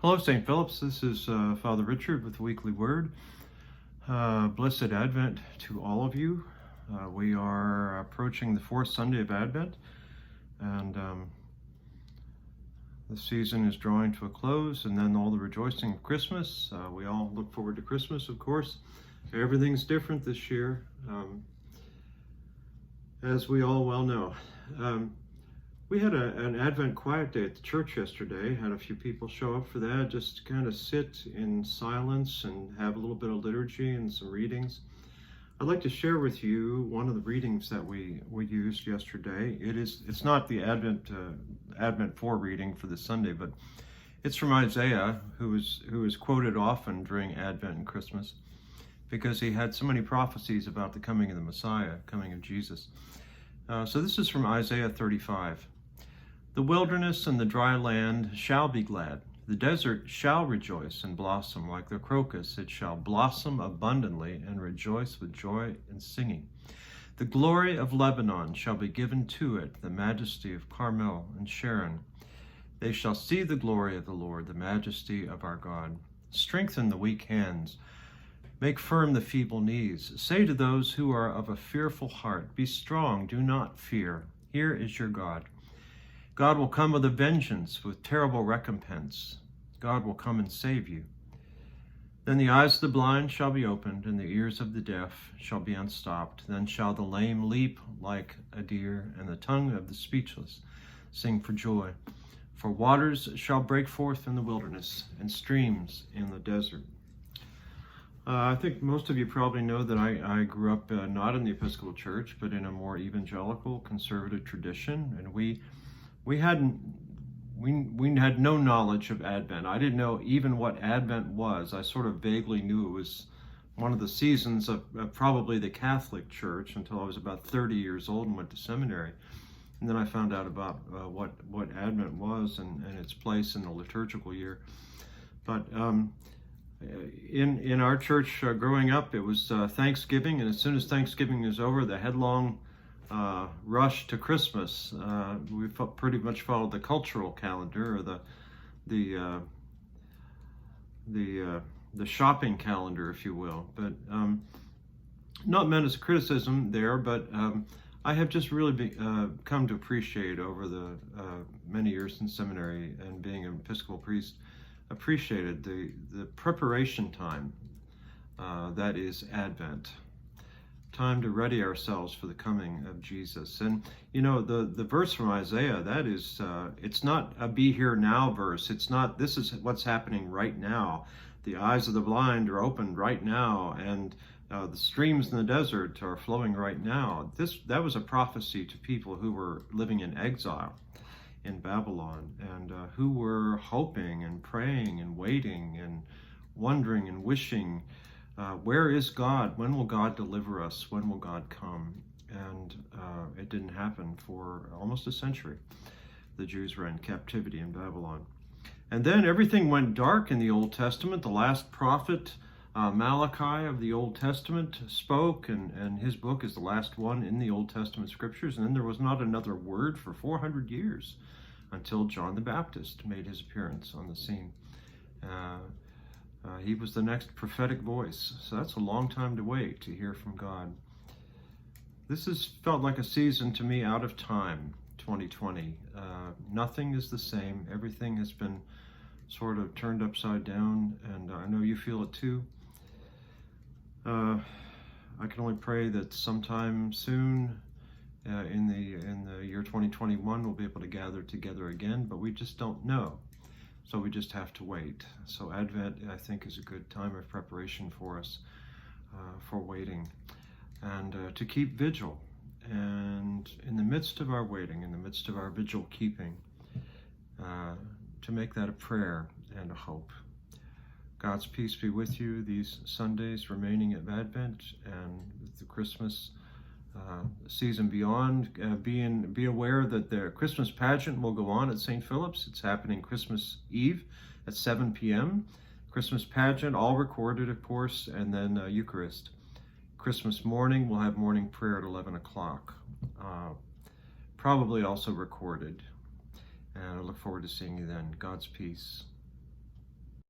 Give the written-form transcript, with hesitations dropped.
Hello, St. Philip's. This is Father Richard with the Weekly Word. Blessed Advent to all of you. We are approaching the fourth Sunday of Advent, and the season is drawing to a close, and then all the rejoicing of Christmas. We all look forward to Christmas, of course. Everything's different this year, as we all well know. We had an Advent quiet day at the church yesterday. Had a few people show up for that, just to kind of sit in silence and have a little bit of liturgy and some readings. I'd like to share with you one of the readings that we used yesterday. It's not the Advent 4 reading for this Sunday, but it's from Isaiah, who is quoted often during Advent and Christmas, because he had so many prophecies about the coming of the Messiah, coming of Jesus. So this is from Isaiah 35. The wilderness and the dry land shall be glad. The desert shall rejoice and blossom like the crocus. It shall blossom abundantly and rejoice with joy and singing. The glory of Lebanon shall be given to it, the majesty of Carmel and Sharon. They shall see the glory of the Lord, the majesty of our God. Strengthen the weak hands. Make firm the feeble knees. Say to those who are of a fearful heart, be strong, do not fear. Here is your God. God will come with a vengeance, with terrible recompense. God will come and save you. Then the eyes of the blind shall be opened, and the ears of the deaf shall be unstopped. Then shall the lame leap like a deer, and the tongue of the speechless sing for joy. For waters shall break forth in the wilderness, and streams in the desert. I think most of you probably know that I grew up not in the Episcopal Church, but in a more evangelical, conservative tradition, and we had no knowledge of Advent. I didn't know even what Advent was. I sort of vaguely knew it was one of the seasons of probably the Catholic Church until I was about 30 years old and went to seminary. And then I found out about what Advent was and its place in the liturgical year. But in our church growing up, it was Thanksgiving, and as soon as Thanksgiving is over, the headlong rush to Christmas. We pretty much followed the cultural calendar, or the shopping calendar, if you will. But not meant as a criticism there, but I have just really come to appreciate over the many years in seminary and being an Episcopal priest, appreciated the preparation time that is Advent. Time to ready ourselves for the coming of Jesus. And you know, the verse from Isaiah, that is, it's not a be here now verse. It's not, this is what's happening right now. The eyes of the blind are opened right now, and the streams in the desert are flowing right now. That was a prophecy to people who were living in exile in Babylon, and who were hoping and praying and waiting and wondering and wishing, where is God? When will God deliver us? When will God come? And it didn't happen for almost a century. The Jews were in captivity in Babylon. And then everything went dark in the Old Testament. The last prophet, Malachi of the Old Testament, spoke, and his book is the last one in the Old Testament scriptures. And then there was not another word for 400 years until John the Baptist made his appearance on the scene. He was the next prophetic voice. So that's a long time to wait to hear from God. This has felt like a season to me out of time, 2020. Nothing is the same. Everything has been sort of turned upside down, and I know you feel it too. I can only pray that sometime soon in the year 2021 we'll be able to gather together again, but we just don't know. So we just have to wait. So Advent, I think, is a good time of preparation for us, for waiting, and to keep vigil. And in the midst of our waiting, in the midst of our vigil keeping, to make that a prayer and a hope. God's peace be with you these Sundays remaining of Advent, and the Christmas season beyond. Be aware that the Christmas pageant will go on at St. Philip's. It's happening Christmas Eve at 7 p.m. Christmas pageant, all recorded, of course, and then Eucharist. Christmas morning, we'll have morning prayer at 11 o'clock. Probably also recorded. And I look forward to seeing you then. God's peace.